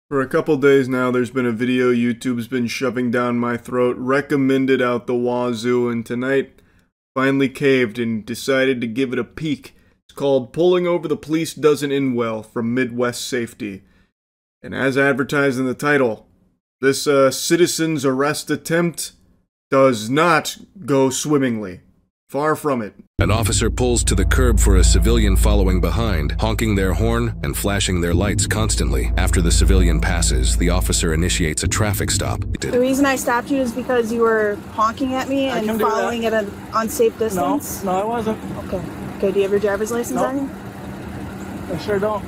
For a couple days now, there's been a video YouTube's been shoving down my throat, recommended out the wazoo, and tonight finally caved and decided to give it a peek. It's called Pulling Over the Police Doesn't End Well from Midwest Safety. And as advertised in the title, this citizen's arrest attempt does not go swimmingly. Far from it. An officer pulls to the curb for a civilian following behind, honking their horn and flashing their lights constantly. After the civilian passes, the officer initiates a traffic stop. The reason I stopped you is because you were honking at me and following at an unsafe distance? No, I wasn't. Okay. Okay, do you have your driver's license on you? I sure don't.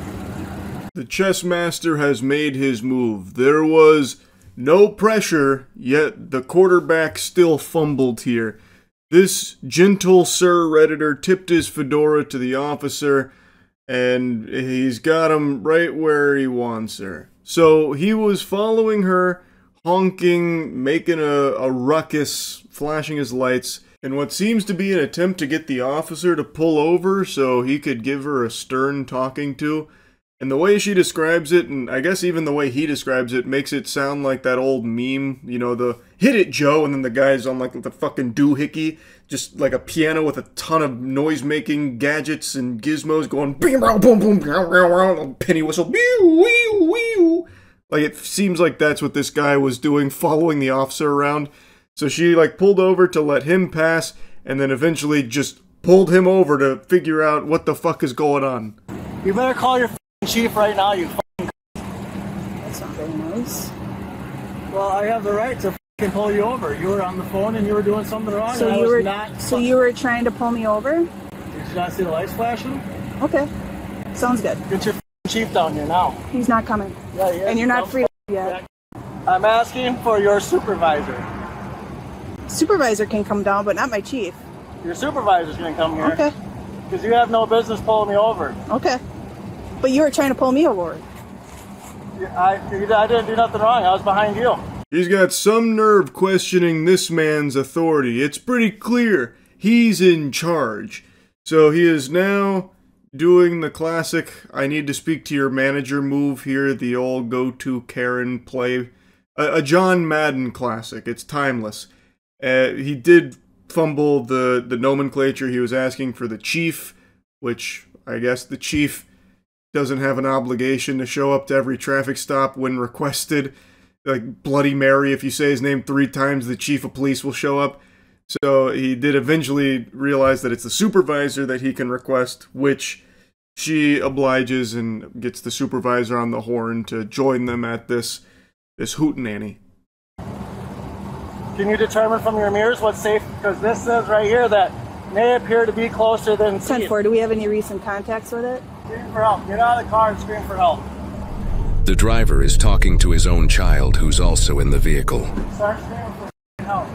The chess master has made his move. There was no pressure, yet the quarterback still fumbled here. This gentle Sir Redditor tipped his fedora to the officer, and he's got him right where he wants her. So he was following her, honking, making a ruckus, flashing his lights, in what seems to be an attempt to get the officer to pull over so he could give her a stern talking to. And the way she describes it, and I guess even the way he describes it, makes it sound like that old meme, you know, the "hit it, Joe," and then the guy's on like the fucking doohickey, just like a piano with a ton of noise-making gadgets and gizmos going boom, boom, boom, penny whistle, like it seems like that's what this guy was doing, following the officer around. So she like pulled over to let him pass, and then eventually just pulled him over to figure out what the fuck is going on. You better call your chief right now, you That's not very nice. Well, I have the right to pull you over. You were on the phone and you were doing something wrong. So you were trying to pull me over? Did you not see the lights flashing? Okay. Sounds good. Get your chief down here now. He's not coming. Yeah, he is. And you're not free to yet. I'm asking for your supervisor. Supervisor can come down, but not my chief. Your supervisor's gonna come here. Okay. Because you have no business pulling me over. Okay. But you were trying to pull me over. I didn't do nothing wrong. I was behind you. He's got some nerve questioning this man's authority. It's pretty clear he's in charge. So he is now doing the classic "I need to speak to your manager" move here, the old go-to Karen play. A John Madden classic. It's timeless. He did fumble the nomenclature. He was asking for the chief, which I guess the chief doesn't have an obligation to show up to every traffic stop when requested. Like Bloody Mary, if you say his name 3 times, the chief of police will show up. So he did eventually realize that it's the supervisor that he can request, which she obliges and gets the supervisor on the horn to join them at this hootenanny. Can you determine from your mirrors what's safe? Because this says right here that may appear to be closer than 10-4, do we have any recent contacts with it? Scream for help. Get out of the car and scream for help. The driver is talking to his own child, who's also in the vehicle. Start screaming for help.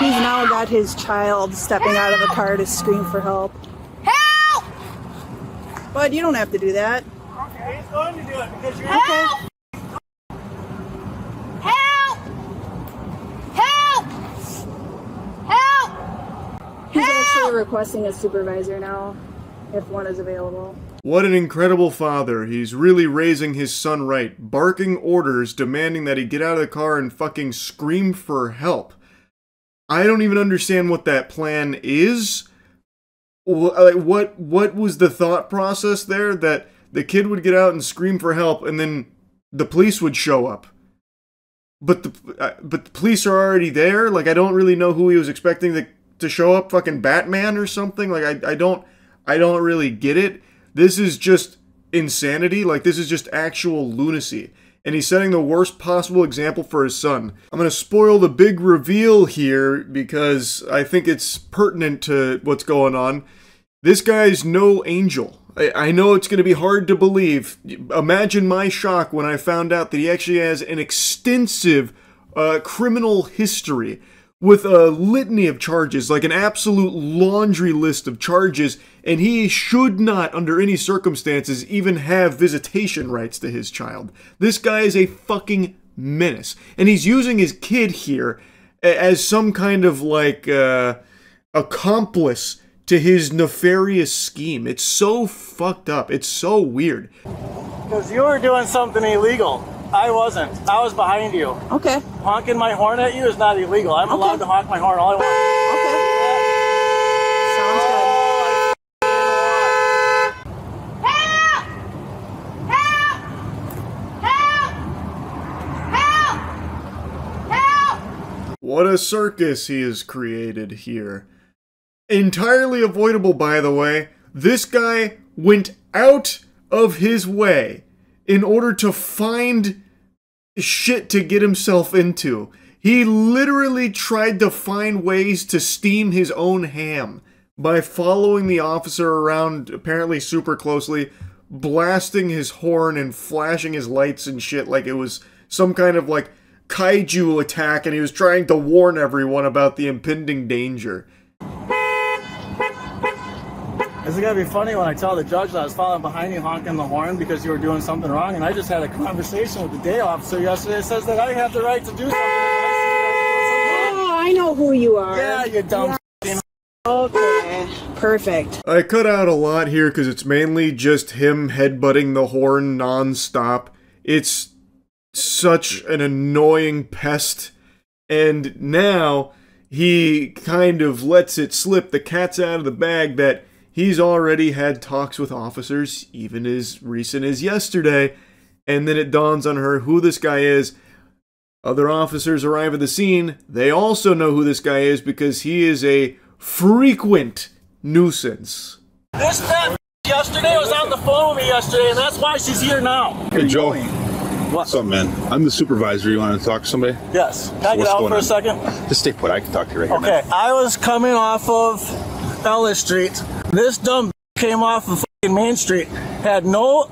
He's now got his child stepping out of the car to scream for help. Help! Bud, you don't have to do that. Okay, he's going to do it because you're Help! Help! Help! Help! He's actually requesting a supervisor now, if one is available. What an incredible father. He's really raising his son right, barking orders, demanding that he get out of the car and fucking scream for help. I don't even understand what that plan is. What was the thought process there? That the kid would get out and scream for help and then the police would show up. But the police are already there? Like, I don't really know who he was expecting to show up, fucking Batman or something? Like, I don't really get it. This is just insanity. Like, this is just actual lunacy. And he's setting the worst possible example for his son. I'm going to spoil the big reveal here because I think it's pertinent to what's going on. This guy's no angel. I know it's going to be hard to believe. Imagine my shock when I found out that he actually has an extensive criminal history with a litany of charges, like an absolute laundry list of charges, and he should not, under any circumstances, even have visitation rights to his child. This guy is a fucking menace. And he's using his kid here as some kind of, like, accomplice to his nefarious scheme. It's so fucked up. It's so weird. Because you were doing something illegal. I wasn't. I was behind you. Okay. Honking my horn at you is not illegal. I'm allowed to honk my horn all I want. What a circus he has created here. Entirely avoidable, by the way. This guy went out of his way in order to find shit to get himself into. He literally tried to find ways to steam his own ham by following the officer around apparently super closely, blasting his horn and flashing his lights and shit like it was some kind of like kaiju attack, and he was trying to warn everyone about the impending danger. Is it gonna be funny when I tell the judge that I was following behind you honking the horn because you were doing something wrong? And I just had a conversation with the day officer yesterday that says that I have the right to do something. Oh, I know who you are. Yeah, you dumb. Yes. Okay. Perfect. I cut out a lot here because it's mainly just him headbutting the horn non-stop. It's such an annoying pest, and now he kind of lets it slip. The cat's out of the bag that he's already had talks with officers, even as recent as yesterday, and then it dawns on her who this guy is. Other officers arrive at the scene. They also know who this guy is because he is a frequent nuisance. This fat yesterday was on the phone with me yesterday, and that's why she's here now. Hey, Joe. What's up, man? I'm the supervisor. You want to talk to somebody? Yes. Can I get out for a second? Just stay put. I can talk to you right here. Okay. I was coming off of Ellis Street. This dumb came off of fucking Main Street. Had no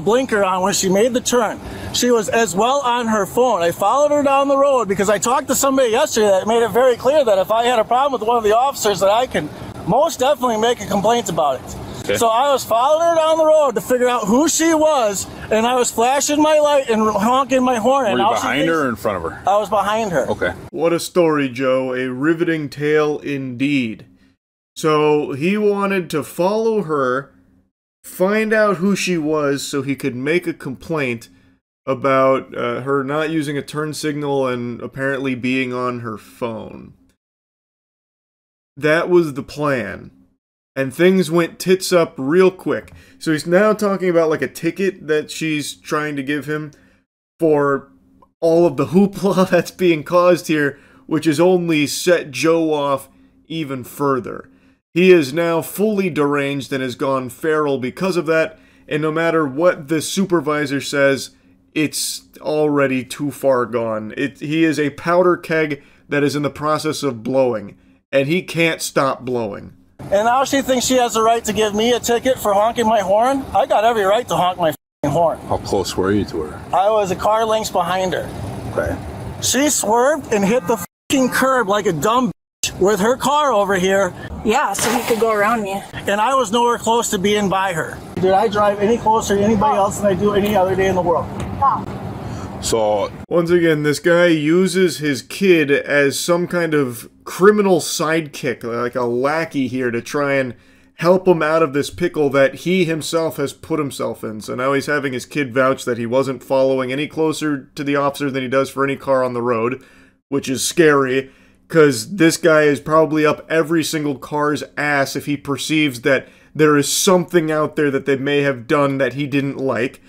blinker on when she made the turn. She was as well on her phone. I followed her down the road because I talked to somebody yesterday that made it very clear that if I had a problem with one of the officers that I can most definitely make a complaint about it. Okay. So I was following her down the road to figure out who she was, and I was flashing my light and honking my horn. Were you behind her or in front of her? I was behind her. Okay. What a story, Joe. A riveting tale indeed. So he wanted to follow her, find out who she was so he could make a complaint about her not using a turn signal and apparently being on her phone. That was the plan. And things went tits up real quick. So he's now talking about like a ticket that she's trying to give him for all of the hoopla that's being caused here, which has only set Joe off even further. He is now fully deranged and has gone feral because of that, and no matter what the supervisor says, it's already too far gone. He is a powder keg that is in the process of blowing, and he can't stop blowing. And now she thinks she has the right to give me a ticket for honking my horn? I got every right to honk my horn. How close were you to her? I was a car length behind her. Okay. She swerved and hit the curb like a dumb bitch with her car over here. Yeah, so he could go around me. And I was nowhere close to being by her. Did I drive any closer to anybody else than I do any other day in the world? No. So, once again, this guy uses his kid as some kind of criminal sidekick, like a lackey here, to try and help him out of this pickle that he himself has put himself in. So now he's having his kid vouch that he wasn't following any closer to the officer than he does for any car on the road, which is scary, because this guy is probably up every single car's ass if he perceives that there is something out there that they may have done that he didn't like.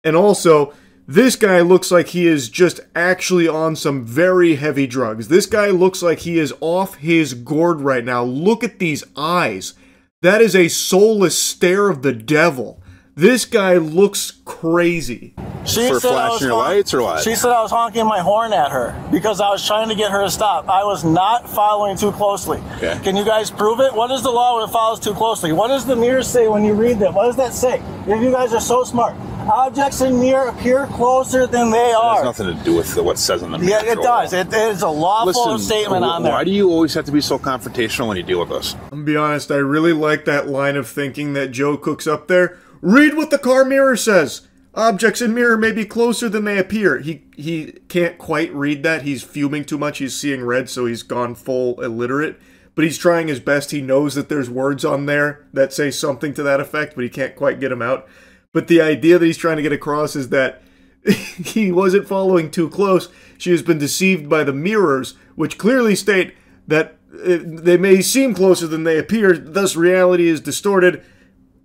And also, this guy looks like he is just actually on some very heavy drugs. This guy looks like he is off his gourd right now. Look at these eyes. That is a soulless stare of the devil. This guy looks crazy. She for said flashing your lights or what? She said I was honking my horn at her because I was trying to get her to stop. I was not following too closely. Okay. Can you guys prove it? What is the law when it follows too closely? What does the mirror say when you read them? What does that say? If you guys are so smart. Objects in mirror appear closer than they are. It has nothing to do with what it says on the mirror. Yeah, it does. It is a lawful statement on there. Why do you always have to be so confrontational when you deal with us? I'm gonna be honest, I really like that line of thinking that Joe cooks up there. Read what the car mirror says. Objects in mirror may be closer than they appear. He can't quite read that. He's fuming too much. He's seeing red, so he's gone full illiterate. but he's trying his best. He knows that there's words on there that say something to that effect, but he can't quite get them out. But the idea that he's trying to get across is that he wasn't following too close. She has been deceived by the mirrors, which clearly state that they may seem closer than they appear, thus reality is distorted.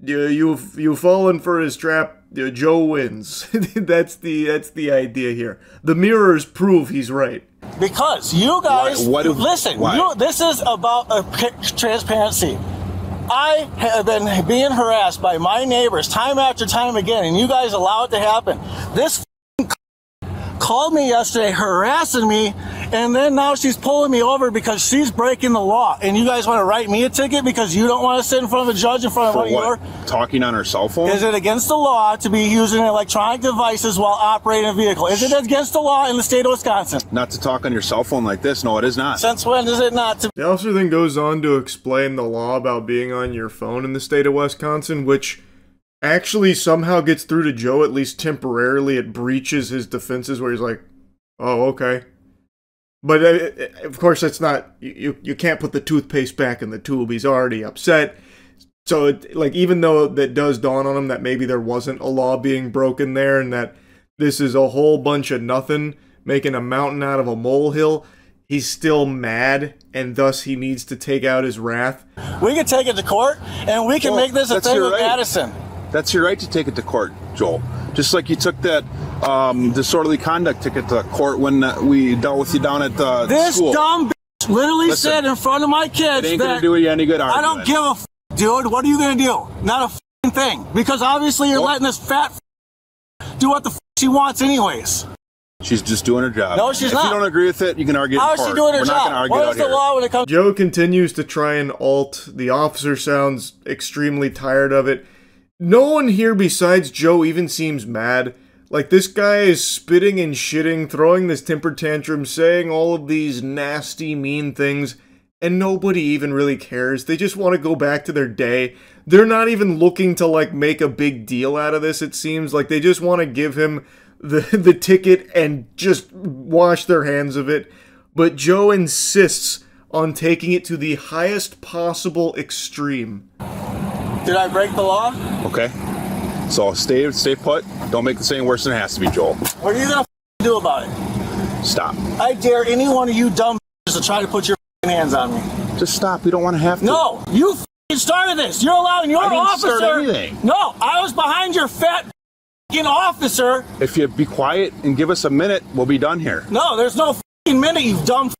You've fallen for his trap. Joe wins. That's the idea here. The mirrors prove he's right. Because you guys, listen, this is about transparency. I have been being harassed by my neighbors time after time again, and you guys allow it to happen. This called me yesterday harassing me, and then now she's pulling me over because she's breaking the law. And you guys want to write me a ticket because you don't want to sit in front of a judge in front of one of your... Talking on her cell phone? Is it against the law to be using electronic devices while operating a vehicle? Is it against the law in the state of Wisconsin? Not to talk on your cell phone like this. No, it is not. Since when is it not to... The officer then goes on to explain the law about being on your phone in the state of Wisconsin, which actually somehow gets through to Joe, at least temporarily. It breaches his defenses where he's like, oh, okay. But of course, that's not, you can't put the toothpaste back in the tube. He's already upset. So, even though that does dawn on him that maybe there wasn't a law being broken there and that this is a whole bunch of nothing, making a mountain out of a molehill, he's still mad, and thus he needs to take out his wrath. We can take it to court, and we can make this a thing with Madison. That's your right to take it to court, Joel. Just like you took that disorderly conduct ticket to court when we dealt with you down at the school. This dumb bitch literally said in front of my kids it ain't gonna do you any good argument. I don't give a dude. What are you gonna do? Not a thing. Because obviously you're letting this fat do what the she wants anyways. She's just doing her job. No, she's not. If you don't agree with it, you can argue How in court. is she doing her We're job? not gonna argue What is the law when it comes? Joe continues to try and alt. The officer sounds extremely tired of it. No one here besides Joe even seems mad. Like, this guy is spitting and shitting, throwing this temper tantrum, saying all of these nasty, mean things, and nobody even really cares. They just want to go back to their day. They're not even looking to, make a big deal out of this, it seems. Like, they just want to give him the ticket and just wash their hands of it. But Joe insists on taking it to the highest possible extreme. Did I break the law? Okay. So stay put. Don't make this any worse than it has to be, Joel. What are you gonna do about it? Stop. I dare any one of you dumb to try to put your hands on me. Just stop. We don't want to have to. No, you started this. You're allowing your officer. Start anything. No, I was behind your fat officer. If you be quiet and give us a minute, we'll be done here. No, there's no minute, you dumb.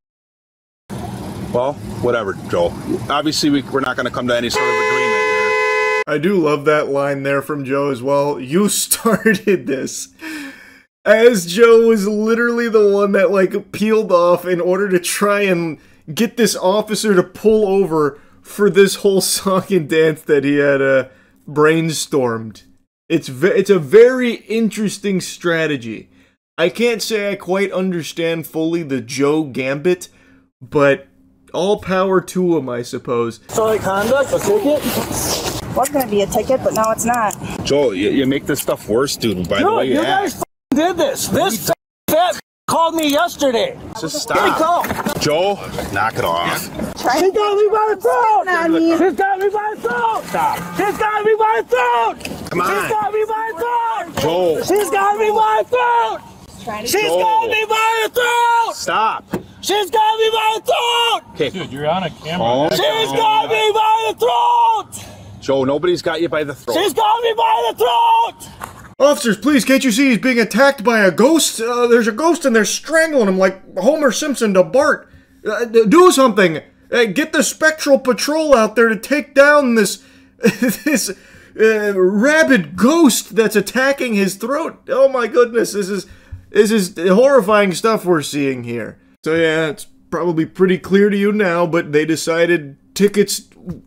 Well, whatever, Joel. Obviously, we're not going to come to any sort of agreement here. I do love that line there from Joe as well. You started this. As Joe was literally the one that peeled off in order to try and get this officer to pull over for this whole song and dance that he had brainstormed. It's a very interesting strategy. I can't say I quite understand fully the Joe gambit, but all power to him, I suppose. Sorry, conduct, a ticket? Was going to be a ticket, but now it's not. Joel, you make this stuff worce, dude, by the way you guys did this. This fat called me yesterday. Just stop. Joel, knock it off. She got me by the throat. She's got me by the throat. Stop. She's got me by the throat. Come on. She's got me by the throat. Joel. She's got me by the throat. She's got me by the throat. Stop. She's got me by the throat. Okay. Dude, you're on a camera. She's got me by the throat. Joe, nobody's got you by the throat. She's got me by the throat! Officers, please, can't you see he's being attacked by a ghost? There's a ghost and they're strangling him like Homer Simpson to Bart. Do something! Get the Spectral Patrol out there to take down this rabid ghost that's attacking his throat. Oh my goodness, this is horrifying stuff we're seeing here. So yeah, it's probably pretty clear to you now, but they decided tickets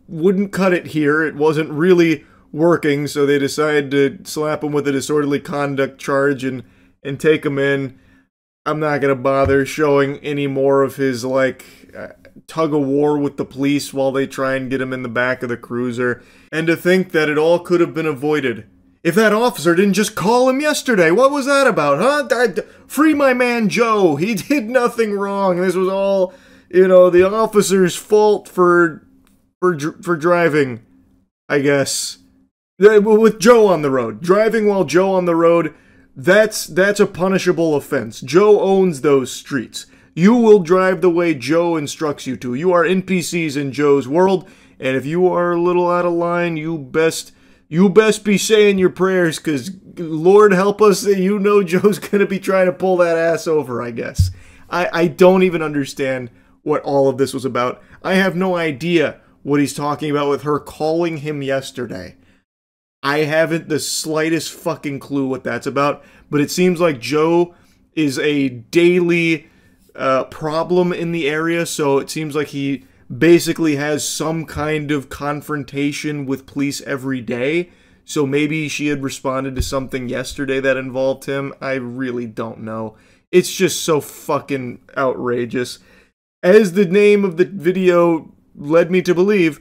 wouldn't cut it here. It wasn't really working, so they decided to slap him with a disorderly conduct charge and take him in. I'm not going to bother showing any more of his, tug of war with the police while they try and get him in the back of the cruiser. And to think that it all could have been avoided. If that officer didn't just call him yesterday, what was that about, huh? Free my man Joe. He did nothing wrong. This was all you know, the officer's fault for driving, I guess. With Joe on the road. Driving while Joe on the road, that's a punishable offense. Joe owns those streets. You will drive the way Joe instructs you to. You are NPCs in Joe's world, and if you are a little out of line, you best be saying your prayers, because Lord help us, you know Joe's going to be trying to pull that ass over, I guess. I don't even understand what all of this was about. I have no idea what he's talking about with her calling him yesterday. I haven't the slightest fucking clue what that's about, but it seems like Joe is a daily problem in the area, so it seems like he basically has some kind of confrontation with police every day. So maybe she had responded to something yesterday that involved him. I really don't know. It's just so fucking outrageous. As the name of the video led me to believe,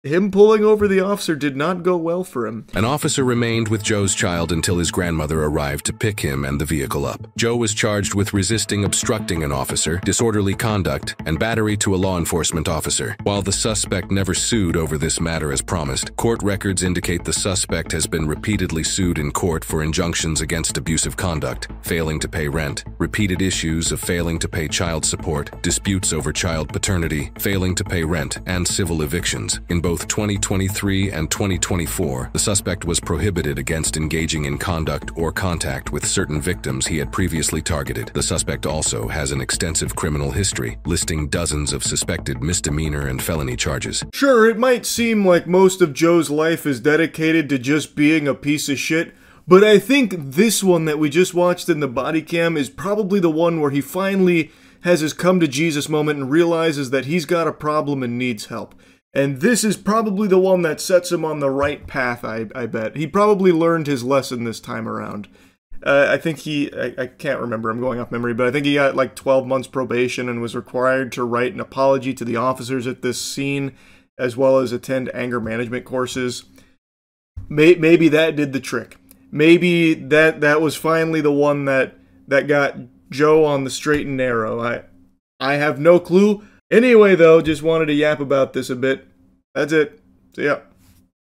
him pulling over the officer did not go well for him. An officer remained with Joe's child until his grandmother arrived to pick him and the vehicle up. Joe was charged with resisting obstructing an officer, disorderly conduct, and battery to a law enforcement officer. While the suspect never sued over this matter as promised, court records indicate the suspect has been repeatedly sued in court for injunctions against abusive conduct, failing to pay rent, repeated issues of failing to pay child support, disputes over child paternity, failing to pay rent, and civil evictions. In both 2023 and 2024, the suspect was prohibited against engaging in conduct or contact with certain victims he had previously targeted. The suspect also has an extensive criminal history, listing dozens of suspected misdemeanor and felony charges. Sure, it might seem like most of Joe's life is dedicated to just being a piece of shit, but I think this one that we just watched in the body cam is probably the one where he finally has his come to Jesus moment and realizes that he's got a problem and needs help. And this is probably the one that sets him on the right path, I bet. He probably learned his lesson this time around. I think I can't remember, I'm going off memory, but I think he got like 12 months probation and was required to write an apology to the officers at this scene, as well as attend anger management courses. Maybe that did the trick. Maybe that was finally the one that got Joe on the straight and narrow. I have no clue. Anyway, though, just wanted to yap about this a bit. That's it. See ya.